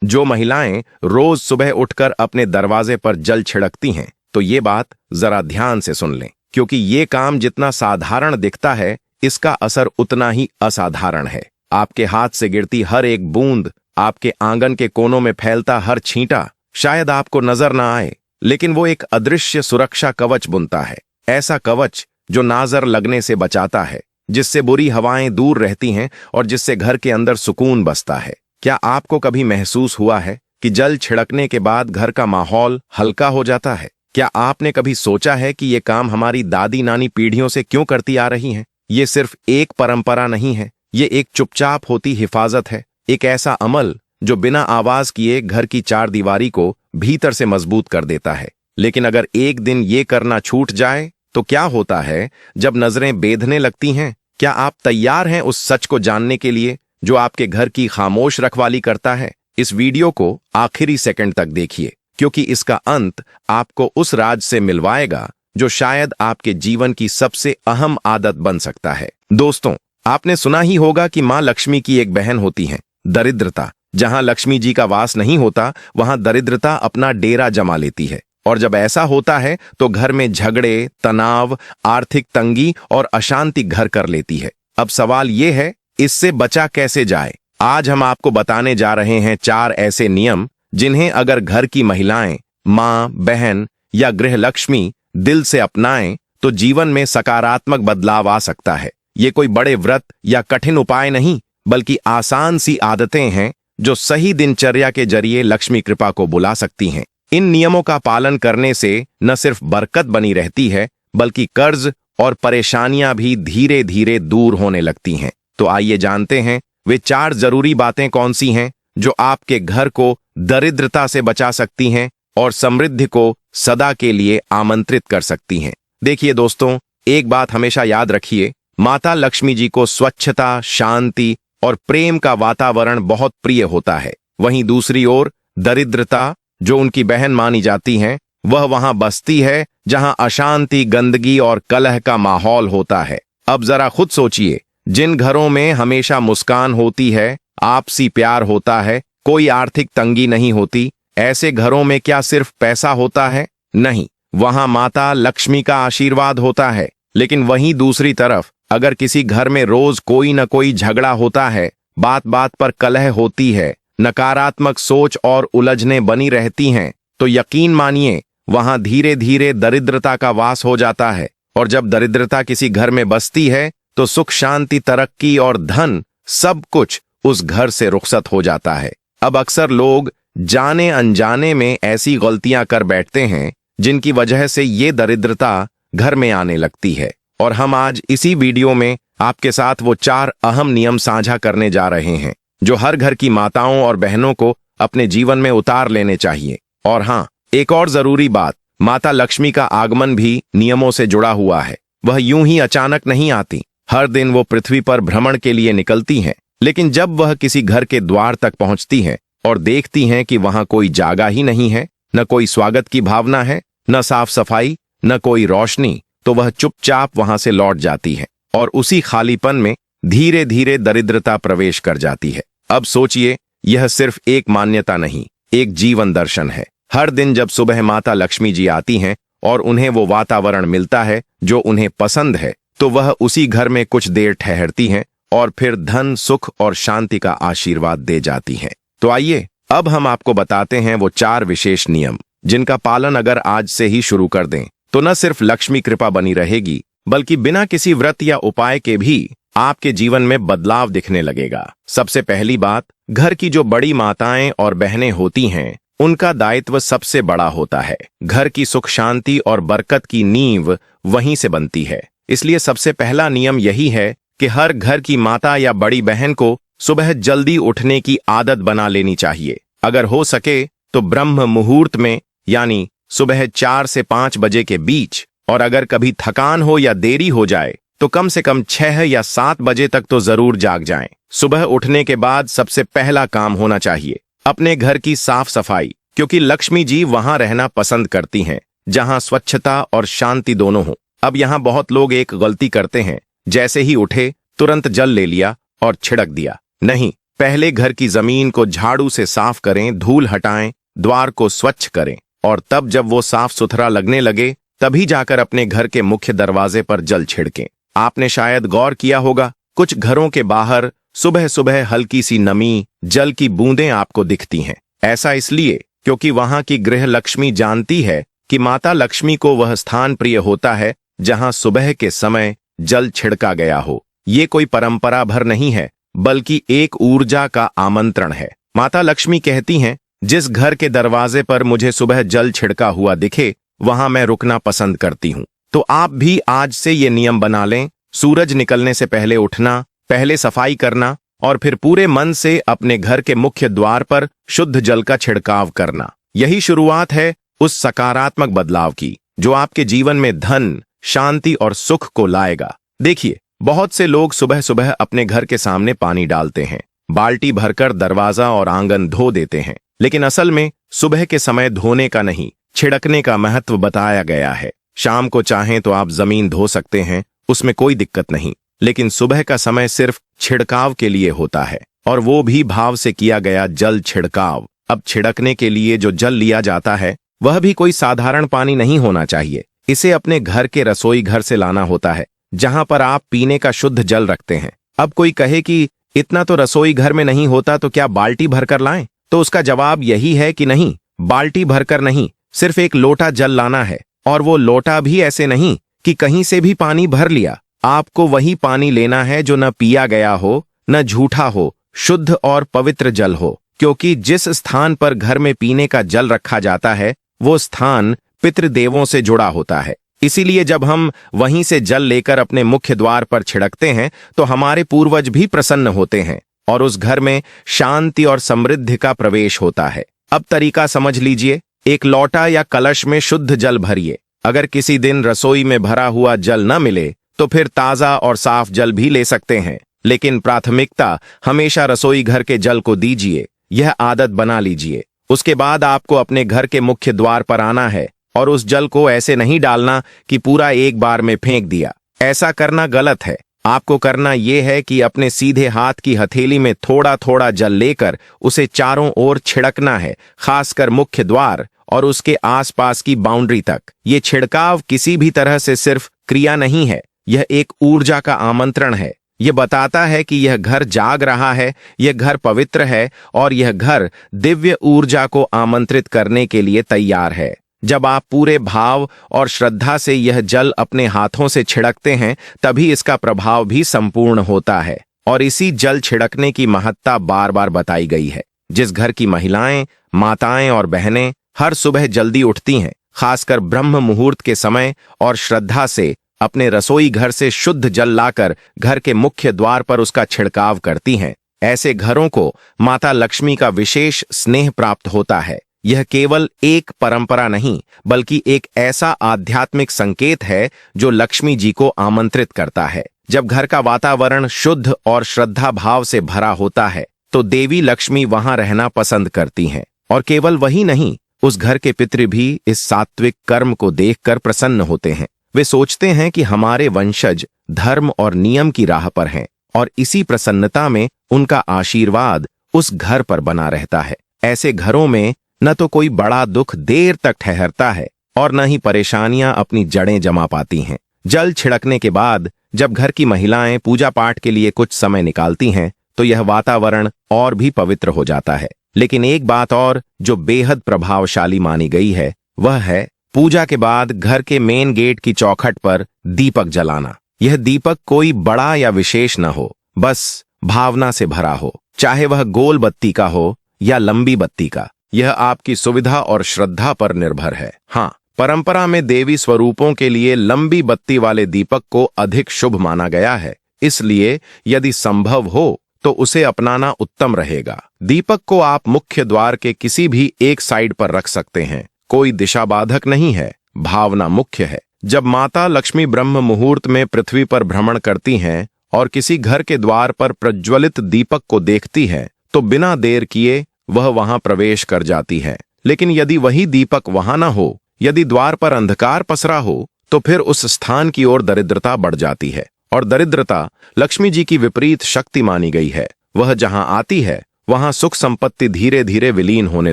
जो महिलाएं रोज सुबह उठकर अपने दरवाजे पर जल छिड़कती हैं, तो ये बात जरा ध्यान से सुन लें, क्योंकि ये काम जितना साधारण दिखता है, इसका असर उतना ही असाधारण है। आपके हाथ से गिरती हर एक बूंद, आपके आंगन के कोनों में फैलता हर छींटा शायद आपको नजर ना आए, लेकिन वो एक अदृश्य सुरक्षा कवच बुनता है। ऐसा कवच जो नाजर लगने से बचाता है, जिससे बुरी हवाएं दूर रहती हैं और जिससे घर के अंदर सुकून बसता है। क्या आपको कभी महसूस हुआ है कि जल छिड़कने के बाद घर का माहौल हल्का हो जाता है? क्या आपने कभी सोचा है कि ये काम हमारी दादी नानी पीढ़ियों से क्यों करती आ रही हैं? ये सिर्फ एक परंपरा नहीं है, ये एक चुपचाप होती हिफाजत है, एक ऐसा अमल जो बिना आवाज किए घर की चारदीवारी को भीतर से मजबूत कर देता है। लेकिन अगर एक दिन ये करना छूट जाए तो क्या होता है जब नजरें बेधने लगती हैं? क्या आप तैयार हैं उस सच को जानने के लिए जो आपके घर की खामोश रखवाली करता है? इस वीडियो को आखिरी सेकंड तक देखिए, क्योंकि इसका अंत आपको उस राज से मिलवाएगा जो शायद आपके जीवन की सबसे अहम आदत बन सकता है। दोस्तों, आपने सुना ही होगा कि मां लक्ष्मी की एक बहन होती है, दरिद्रता। जहां लक्ष्मी जी का वास नहीं होता, वहां दरिद्रता अपना डेरा जमा लेती है। और जब ऐसा होता है तो घर में झगड़े, तनाव, आर्थिक तंगी और अशांति घर कर लेती है। अब सवाल यह है, इससे बचा कैसे जाए? आज हम आपको बताने जा रहे हैं 4 ऐसे नियम जिन्हें अगर घर की महिलाएं, मां, बहन या गृह लक्ष्मी दिल से अपनाएं तो जीवन में सकारात्मक बदलाव आ सकता है। ये कोई बड़े व्रत या कठिन उपाय नहीं, बल्कि आसान सी आदतें हैं जो सही दिनचर्या के जरिए लक्ष्मी कृपा को बुला सकती हैं। इन नियमों का पालन करने से न सिर्फ बरकत बनी रहती है, बल्कि कर्ज और परेशानियां भी धीरे धीरे दूर होने लगती हैं। तो आइए जानते हैं वे 4 जरूरी बातें कौन सी हैं जो आपके घर को दरिद्रता से बचा सकती हैं और समृद्धि को सदा के लिए आमंत्रित कर सकती हैं। देखिए दोस्तों, एक बात हमेशा याद रखिए, माता लक्ष्मी जी को स्वच्छता, शांति और प्रेम का वातावरण बहुत प्रिय होता है। वहीं दूसरी ओर दरिद्रता, जो उनकी बहन मानी जाती हैं, वह वहां बसती है जहां अशांति, गंदगी और कलह का माहौल होता है। अब जरा खुद सोचिए, जिन घरों में हमेशा मुस्कान होती है, आपसी प्यार होता है, कोई आर्थिक तंगी नहीं होती, ऐसे घरों में क्या सिर्फ पैसा होता है? नहीं, वहां माता लक्ष्मी का आशीर्वाद होता है। लेकिन वहीं दूसरी तरफ अगर किसी घर में रोज कोई न कोई झगड़ा होता है, बात बात पर कलह होती है, नकारात्मक सोच और उलझने बनी रहती हैं, तो यकीन मानिए वहां धीरे धीरे दरिद्रता का वास हो जाता है। और जब दरिद्रता किसी घर में बसती है तो सुख, शांति, तरक्की और धन सब कुछ उस घर से रुखसत हो जाता है। अब अक्सर लोग जाने अनजाने में ऐसी गलतियां कर बैठते हैं जिनकी वजह से ये दरिद्रता घर में आने लगती है। और हम आज इसी वीडियो में आपके साथ वो 4 अहम नियम साझा करने जा रहे हैं जो हर घर की माताओं और बहनों को अपने जीवन में उतार लेने चाहिए। और हाँ, एक और जरूरी बात, माता लक्ष्मी का आगमन भी नियमों से जुड़ा हुआ है। वह यूं ही अचानक नहीं आती। हर दिन वो पृथ्वी पर भ्रमण के लिए निकलती हैं, लेकिन जब वह किसी घर के द्वार तक पहुंचती हैं और देखती हैं कि वहां कोई जागा ही नहीं है, न कोई स्वागत की भावना है, न साफ सफाई, न कोई रोशनी, तो वह चुपचाप वहां से लौट जाती है और उसी खालीपन में धीरे धीरे दरिद्रता प्रवेश कर जाती है। अब सोचिए, यह सिर्फ एक मान्यता नहीं, एक जीवन दर्शन है। हर दिन जब सुबह माता लक्ष्मी जी आती हैं और उन्हें वो वातावरण मिलता है जो उन्हें पसंद है, तो वह उसी घर में कुछ देर ठहरती हैं और फिर धन, सुख और शांति का आशीर्वाद दे जाती हैं। तो आइए अब हम आपको बताते हैं वो 4 विशेष नियम जिनका पालन अगर आज से ही शुरू कर दें तो न सिर्फ लक्ष्मी कृपा बनी रहेगी, बल्कि बिना किसी व्रत या उपाय के भी आपके जीवन में बदलाव दिखने लगेगा। सबसे पहली बात, घर की जो बड़ी माताएं और बहनें होती हैं, उनका दायित्व सबसे बड़ा होता है। घर की सुख, शांति और बरकत की नींव वहीं से बनती है। इसलिए सबसे पहला नियम यही है कि हर घर की माता या बड़ी बहन को सुबह जल्दी उठने की आदत बना लेनी चाहिए। अगर हो सके तो ब्रह्म मुहूर्त में, यानी सुबह 4 से 5 बजे के बीच, और अगर कभी थकान हो या देरी हो जाए तो कम से कम 6 या 7 बजे तक तो जरूर जाग जाएं। सुबह उठने के बाद सबसे पहला काम होना चाहिए अपने घर की साफ सफाई, क्योंकि लक्ष्मी जी वहां रहना पसंद करती हैं जहां स्वच्छता और शांति दोनों हो। अब यहां बहुत लोग एक गलती करते हैं, जैसे ही उठे तुरंत जल ले लिया और छिड़क दिया। नहीं, पहले घर की जमीन को झाड़ू से साफ करें, धूल हटाएं, द्वार को स्वच्छ करें और तब जब वो साफ सुथरा लगने लगे तभी जाकर अपने घर के मुख्य दरवाजे पर जल छिड़कें। आपने शायद गौर किया होगा, कुछ घरों के बाहर सुबह सुबह हल्की सी नमी, जल की बूंदें आपको दिखती हैं। ऐसा इसलिए क्योंकि वहां की गृह लक्ष्मी जानती है कि माता लक्ष्मी को वह स्थान प्रिय होता है जहां सुबह के समय जल छिड़का गया हो। ये कोई परंपरा भर नहीं है, बल्कि एक ऊर्जा का आमंत्रण है। माता लक्ष्मी कहती हैं, जिस घर के दरवाजे पर मुझे सुबह जल छिड़का हुआ दिखे वहां मैं रुकना पसंद करती हूं। तो आप भी आज से ये नियम बना लें, सूरज निकलने से पहले उठना, पहले सफाई करना और फिर पूरे मन से अपने घर के मुख्य द्वार पर शुद्ध जल का छिड़काव करना। यही शुरुआत है उस सकारात्मक बदलाव की जो आपके जीवन में धन, शांति और सुख को लाएगा। देखिए, बहुत से लोग सुबह सुबह अपने घर के सामने पानी डालते हैं, बाल्टी भरकर दरवाजा और आंगन धो देते हैं, लेकिन असल में सुबह के समय धोने का नहीं, छिड़कने का महत्व बताया गया है। शाम को चाहें तो आप जमीन धो सकते हैं, उसमें कोई दिक्कत नहीं, लेकिन सुबह का समय सिर्फ छिड़काव के लिए होता है और वो भी भाव से किया गया जल छिड़काव। अब छिड़कने के लिए जो जल लिया जाता है वह भी कोई साधारण पानी नहीं होना चाहिए। इसे अपने घर के रसोई घर से लाना होता है जहां पर आप पीने का शुद्ध जल रखते हैं। अब कोई कहे कि इतना तो रसोई घर में नहीं होता तो क्या बाल्टी भरकर लाएं? तो उसका जवाब यही है कि नहीं, बाल्टी भरकर नहीं, सिर्फ एक लोटा जल लाना है। और वो लोटा भी ऐसे नहीं कि कहीं से भी पानी भर लिया। आपको वही पानी लेना है जो न पिया गया हो, न झूठा हो, शुद्ध और पवित्र जल हो। क्योंकि जिस स्थान पर घर में पीने का जल रखा जाता है वो स्थान पितृदेवों से जुड़ा होता है। इसीलिए जब हम वहीं से जल लेकर अपने मुख्य द्वार पर छिड़कते हैं तो हमारे पूर्वज भी प्रसन्न होते हैं और उस घर में शांति और समृद्धि का प्रवेश होता है। अब तरीका समझ लीजिए, एक लोटा या कलश में शुद्ध जल भरिए। अगर किसी दिन रसोई में भरा हुआ जल न मिले तो फिर ताजा और साफ जल भी ले सकते हैं, लेकिन प्राथमिकता हमेशा रसोई घर के जल को दीजिए। यह आदत बना लीजिए। उसके बाद आपको अपने घर के मुख्य द्वार पर आना है और उस जल को ऐसे नहीं डालना कि पूरा एक बार में फेंक दिया। ऐसा करना गलत है। आपको करना यह है कि अपने सीधे हाथ की हथेली में थोड़ा थोड़ा जल लेकर उसे चारों ओर छिड़कना है, खासकर मुख्य द्वार और उसके आसपास की बाउंड्री तक। ये छिड़काव किसी भी तरह से सिर्फ क्रिया नहीं है, यह एक ऊर्जा का आमंत्रण है। यह बताता है कि यह घर जाग रहा है, यह घर पवित्र है और यह घर दिव्य ऊर्जा को आमंत्रित करने के लिए तैयार है। जब आप पूरे भाव और श्रद्धा से यह जल अपने हाथों से छिड़कते हैं तभी इसका प्रभाव भी संपूर्ण होता है। और इसी जल छिड़कने की महत्ता बार बार बताई गई है। जिस घर की महिलाएं, माताएं और बहनें हर सुबह जल्दी उठती हैं, खासकर ब्रह्म मुहूर्त के समय, और श्रद्धा से अपने रसोई घर से शुद्ध जल लाकर घर के मुख्य द्वार पर उसका छिड़काव करती हैं, ऐसे घरों को माता लक्ष्मी का विशेष स्नेह प्राप्त होता है। यह केवल एक परंपरा नहीं बल्कि एक ऐसा आध्यात्मिक संकेत है जो लक्ष्मी जी को आमंत्रित करता है। जब घर का वातावरण शुद्ध और श्रद्धा भाव से भरा होता है तो देवी लक्ष्मी वहां रहना पसंद करती हैं। और केवल वही नहीं, उस घर के पितृ भी इस सात्विक कर्म को देखकर प्रसन्न होते हैं। वे सोचते हैं कि हमारे वंशज धर्म और नियम की राह पर हैं और इसी प्रसन्नता में उनका आशीर्वाद उस घर पर बना रहता है। ऐसे घरों में न तो कोई बड़ा दुख देर तक ठहरता है और न ही परेशानियां अपनी जड़ें जमा पाती हैं। जल छिड़कने के बाद जब घर की महिलाएं पूजा पाठ के लिए कुछ समय निकालती हैं तो यह वातावरण और भी पवित्र हो जाता है। लेकिन एक बात और जो बेहद प्रभावशाली मानी गई है वह है पूजा के बाद घर के मेन गेट की चौखट पर दीपक जलाना। यह दीपक कोई बड़ा या विशेष न हो, बस भावना से भरा हो, चाहे वह गोल बत्ती का हो या लंबी बत्ती का। यह आपकी सुविधा और श्रद्धा पर निर्भर है। हाँ, परंपरा में देवी स्वरूपों के लिए लंबी बत्ती वाले दीपक को अधिक शुभ माना गया है, इसलिए यदि संभव हो तो उसे अपनाना उत्तम रहेगा। दीपक को आप मुख्य द्वार के किसी भी एक साइड पर रख सकते हैं, कोई दिशा बाधक नहीं है, भावना मुख्य है। जब माता लक्ष्मी ब्रह्म मुहूर्त में पृथ्वी पर भ्रमण करती हैं और किसी घर के द्वार पर प्रज्वलित दीपक को देखती है तो बिना देर किए वह वहां प्रवेश कर जाती है। लेकिन यदि वही दीपक वहां न हो, यदि द्वार पर अंधकार पसरा हो तो फिर उस स्थान की ओर दरिद्रता बढ़ जाती है और दरिद्रता लक्ष्मी जी की विपरीत शक्ति मानी गई है। वह जहां आती है वहां सुख संपत्ति धीरे धीरे विलीन होने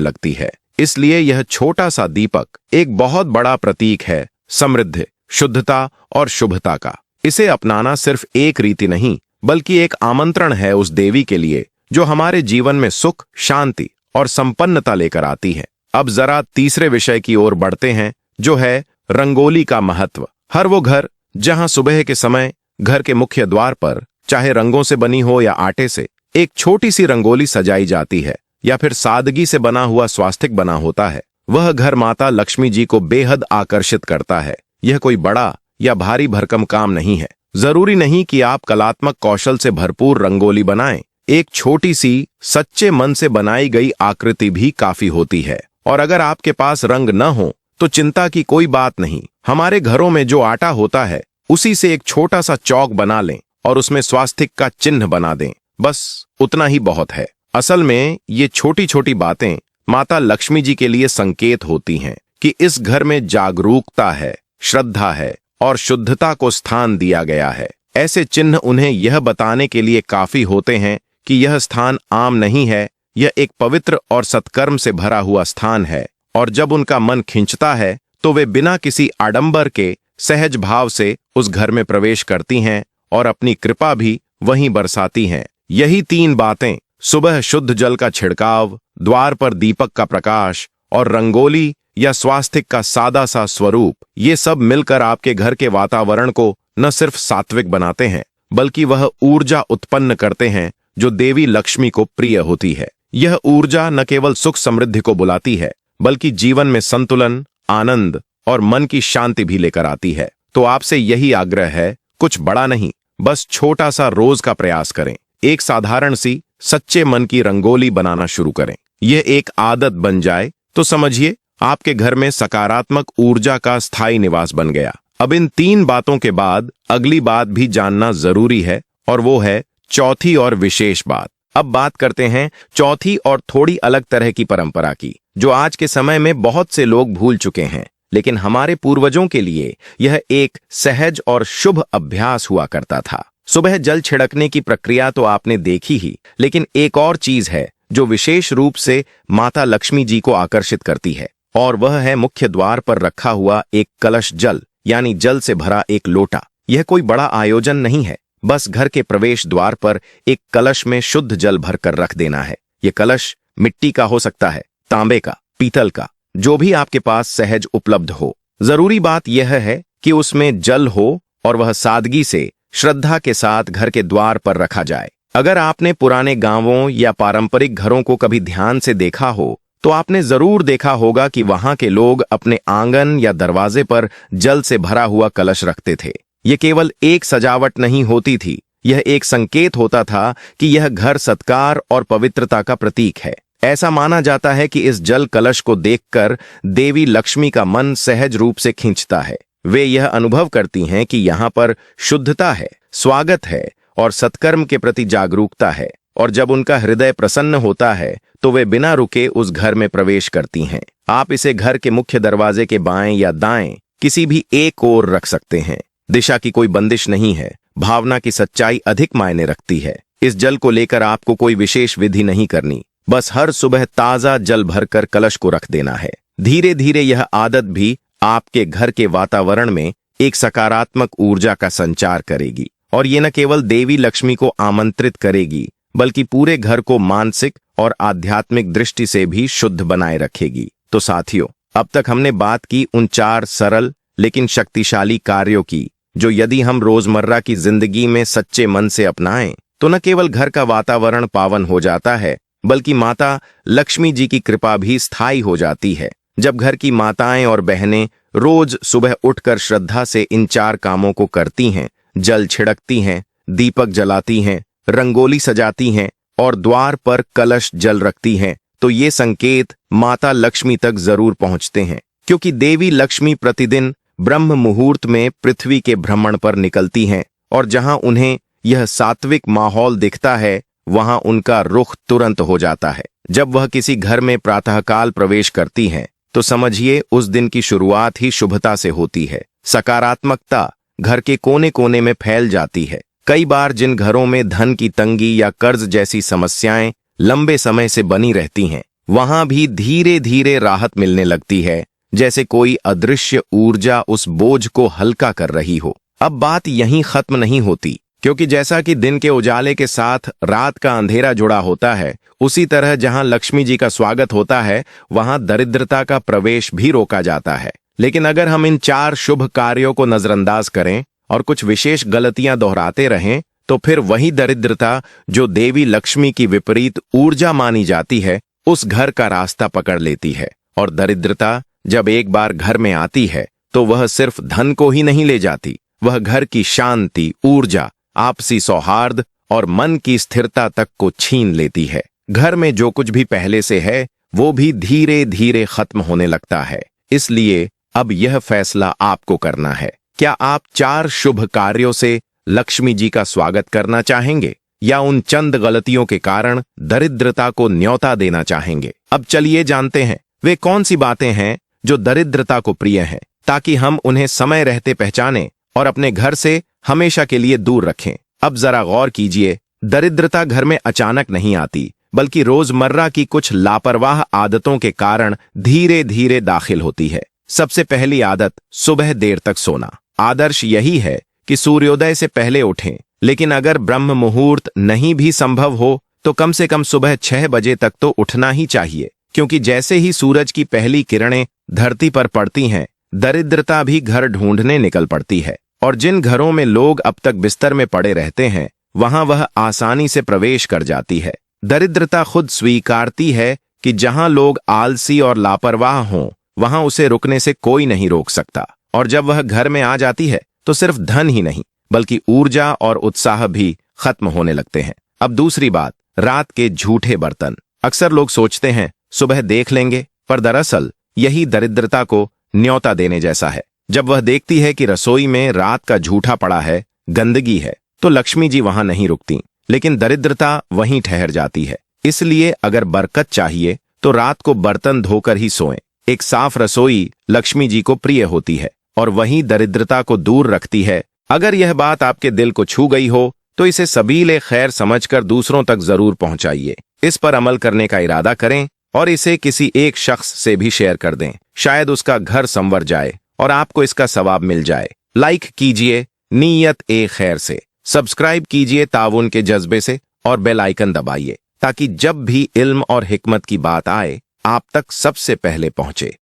लगती है। इसलिए यह छोटा सा दीपक एक बहुत बड़ा प्रतीक है समृद्धि, शुद्धता और शुभता का। इसे अपनाना सिर्फ एक रीति नहीं बल्कि एक आमंत्रण है उस देवी के लिए जो हमारे जीवन में सुख, शांति और संपन्नता लेकर आती है। अब जरा तीसरे विषय की ओर बढ़ते हैं, जो है रंगोली का महत्व। हर वो घर जहां सुबह के समय घर के मुख्य द्वार पर, चाहे रंगों से बनी हो या आटे से, एक छोटी सी रंगोली सजाई जाती है या फिर सादगी से बना हुआ स्वास्तिक बना होता है, वह घर माता लक्ष्मी जी को बेहद आकर्षित करता है। यह कोई बड़ा या भारी भरकम काम नहीं है। जरूरी नहीं कि आप कलात्मक कौशल से भरपूर रंगोली बनाएं। एक छोटी सी सच्चे मन से बनाई गई आकृति भी काफी होती है। और अगर आपके पास रंग न हो तो चिंता की कोई बात नहीं। हमारे घरों में जो आटा होता है उसी से एक छोटा सा चौक बना लें और उसमें स्वास्तिक का चिन्ह बना दें। बस उतना ही बहुत है। असल में ये छोटी छोटी बातें माता लक्ष्मी जी के लिए संकेत होती हैं कि इस घर में जागरूकता है, श्रद्धा है और शुद्धता को स्थान दिया गया है। ऐसे चिन्ह उन्हें यह बताने के लिए काफी होते हैं कि यह स्थान आम नहीं है, यह एक पवित्र और सत्कर्म से भरा हुआ स्थान है। और जब उनका मन खिंचता है तो वे बिना किसी आडंबर के सहज भाव से उस घर में प्रवेश करती हैं और अपनी कृपा भी वहीं बरसाती हैं। यही तीन बातें, सुबह शुद्ध जल का छिड़काव, द्वार पर दीपक का प्रकाश और रंगोली या स्वास्तिक का सादा सा स्वरूप, ये सब मिलकर आपके घर के वातावरण को न सिर्फ सात्विक बनाते हैं बल्कि वह ऊर्जा उत्पन्न करते हैं जो देवी लक्ष्मी को प्रिय होती है। यह ऊर्जा न केवल सुख समृद्धि को बुलाती है बल्कि जीवन में संतुलन, आनंद और मन की शांति भी लेकर आती है। तो आपसे यही आग्रह है, कुछ बड़ा नहीं, बस छोटा सा रोज का प्रयास करें। एक साधारण सी सच्चे मन की रंगोली बनाना शुरू करें। यह एक आदत बन जाए तो समझिए आपके घर में सकारात्मक ऊर्जा का स्थायी निवास बन गया। अब इन तीन बातों के बाद अगली बात भी जानना जरूरी है और वो है चौथी और विशेष बात। अब बात करते हैं चौथी और थोड़ी अलग तरह की परंपरा की, जो आज के समय में बहुत से लोग भूल चुके हैं, लेकिन हमारे पूर्वजों के लिए यह एक सहज और शुभ अभ्यास हुआ करता था। सुबह जल छिड़कने की प्रक्रिया तो आपने देखी ही, लेकिन एक और चीज है जो विशेष रूप से माता लक्ष्मी जी को आकर्षित करती है, और वह है मुख्य द्वार पर रखा हुआ एक कलश जल, यानी जल से भरा एक लोटा। यह कोई बड़ा आयोजन नहीं है, बस घर के प्रवेश द्वार पर एक कलश में शुद्ध जल भरकर रख देना है। यह कलश मिट्टी का हो सकता है, तांबे का, पीतल का, जो भी आपके पास सहज उपलब्ध हो। जरूरी बात यह है कि उसमें जल हो और वह सादगी से, श्रद्धा के साथ घर के द्वार पर रखा जाए। अगर आपने पुराने गांवों या पारंपरिक घरों को कभी ध्यान से देखा हो तो आपने जरूर देखा होगा कि वहां के लोग अपने आंगन या दरवाजे पर जल से भरा हुआ कलश रखते थे। यह केवल एक सजावट नहीं होती थी, यह एक संकेत होता था कि यह घर सत्कार और पवित्रता का प्रतीक है। ऐसा माना जाता है कि इस जल कलश को देखकर देवी लक्ष्मी का मन सहज रूप से खींचता है। वे यह अनुभव करती हैं कि यहाँ पर शुद्धता है, स्वागत है और सत्कर्म के प्रति जागरूकता है। और जब उनका हृदय प्रसन्न होता है तो वे बिना रुके उस घर में प्रवेश करती हैं। आप इसे घर के मुख्य दरवाजे के बाएं या दाएं किसी भी एक ओर रख सकते हैं। दिशा की कोई बंदिश नहीं है, भावना की सच्चाई अधिक मायने रखती है। इस जल को लेकर आपको कोई विशेष विधि नहीं करनी, बस हर सुबह ताजा जल भरकर कलश को रख देना है। धीरे धीरे यह आदत भी आपके घर के वातावरण में एक सकारात्मक ऊर्जा का संचार करेगी, और ये न केवल देवी लक्ष्मी को आमंत्रित करेगी बल्कि पूरे घर को मानसिक और आध्यात्मिक दृष्टि से भी शुद्ध बनाए रखेगी। तो साथियों, अब तक हमने बात की उन 4 सरल लेकिन शक्तिशाली कार्यों की, जो यदि हम रोजमर्रा की जिंदगी में सच्चे मन से अपनाएं तो न केवल घर का वातावरण पावन हो जाता है बल्कि माता लक्ष्मी जी की कृपा भी स्थायी हो जाती है। जब घर की माताएं और बहनें रोज सुबह उठकर श्रद्धा से इन 4 कामों को करती हैं, जल छिड़कती हैं, दीपक जलाती हैं, रंगोली सजाती हैं और द्वार पर कलश जल रखती हैं, तो ये संकेत माता लक्ष्मी तक जरूर पहुंचते हैं। क्योंकि देवी लक्ष्मी प्रतिदिन ब्रह्म मुहूर्त में पृथ्वी के भ्रमण पर निकलती हैं, और जहां उन्हें यह सात्विक माहौल दिखता है वहां उनका रुख तुरंत हो जाता है। जब वह किसी घर में प्रातःकाल प्रवेश करती हैं तो समझिए उस दिन की शुरुआत ही शुभता से होती है। सकारात्मकता घर के कोने कोने में फैल जाती है। कई बार जिन घरों में धन की तंगी या कर्ज जैसी समस्याएं लंबे समय से बनी रहती हैं, वहां भी धीरे धीरे राहत मिलने लगती है, जैसे कोई अदृश्य ऊर्जा उस बोझ को हल्का कर रही हो। अब बात यहीं खत्म नहीं होती, क्योंकि जैसा कि दिन के उजाले के साथ रात का अंधेरा जुड़ा होता है, उसी तरह जहां लक्ष्मी जी का स्वागत होता है, वहां दरिद्रता का प्रवेश भी रोका जाता है। लेकिन अगर हम इन 4 शुभ कार्यों को नजरअंदाज करें और कुछ विशेष गलतियां दोहराते रहें, तो फिर वही दरिद्रता, जो देवी लक्ष्मी की विपरीत ऊर्जा मानी जाती है, उस घर का रास्ता पकड़ लेती है। और दरिद्रता जब एक बार घर में आती है, तो वह सिर्फ धन को ही नहीं ले जाती, वह घर की शांति, ऊर्जा, आपसी सौहार्द और मन की स्थिरता तक को छीन लेती है। घर में जो कुछ भी पहले से है, वो भी धीरे धीरे खत्म होने लगता है। इसलिए अब यह फैसला आपको करना है। क्या आप 4 शुभ कार्यों से लक्ष्मी जी का स्वागत करना चाहेंगे, या उन चंद गलतियों के कारण दरिद्रता को न्योता देना चाहेंगे? अब चलिए जानते हैं वे कौन सी बातें हैं जो दरिद्रता को प्रिय हैं, ताकि हम उन्हें समय रहते पहचानें और अपने घर से हमेशा के लिए दूर रखें। अब जरा गौर कीजिए, दरिद्रता घर में अचानक नहीं आती, बल्कि रोजमर्रा की कुछ लापरवाह आदतों के कारण धीरे धीरे दाखिल होती है। सबसे पहली आदत, सुबह देर तक सोना। आदर्श यही है कि सूर्योदय से पहले उठें, लेकिन अगर ब्रह्म मुहूर्त नहीं भी संभव हो, तो कम से कम सुबह 6 बजे तक तो उठना ही चाहिए, क्योंकि जैसे ही सूरज की पहली किरणें धरती पर पड़ती हैं, दरिद्रता भी घर ढूंढने निकल पड़ती है। और जिन घरों में लोग अब तक बिस्तर में पड़े रहते हैं, वहां वह आसानी से प्रवेश कर जाती है। दरिद्रता खुद स्वीकारती है कि जहां लोग आलसी और लापरवाह हों, वहां उसे रुकने से कोई नहीं रोक सकता। और जब वह घर में आ जाती है, तो सिर्फ धन ही नहीं, बल्कि ऊर्जा और उत्साह भी खत्म होने लगते हैं। अब दूसरी बात, रात के झूठे बर्तन। अक्सर लोग सोचते हैं सुबह देख लेंगे, पर दरअसल यही दरिद्रता को न्योता देने जैसा है। जब वह देखती है कि रसोई में रात का झूठा पड़ा है, गंदगी है, तो लक्ष्मी जी वहां नहीं रुकती, लेकिन दरिद्रता वहीं ठहर जाती है। इसलिए अगर बरकत चाहिए, तो रात को बर्तन धोकर ही सोएं। एक साफ रसोई लक्ष्मी जी को प्रिय होती है, और वहीं दरिद्रता को दूर रखती है। अगर यह बात आपके दिल को छू गई हो, तो इसे सबीले खैर समझकर दूसरों तक जरूर पहुंचाइए। इस पर अमल करने का इरादा करें और इसे किसी एक शख्स से भी शेयर कर दें। शायद उसका घर संवर जाए और आपको इसका सवाब मिल जाए। लाइक कीजिए नीयत ए खैर से, सब्सक्राइब कीजिए ताउन के जज्बे से, और बेल आइकन दबाइए, ताकि जब भी इल्म और हिकमत की बात आए, आप तक सबसे पहले पहुंचे।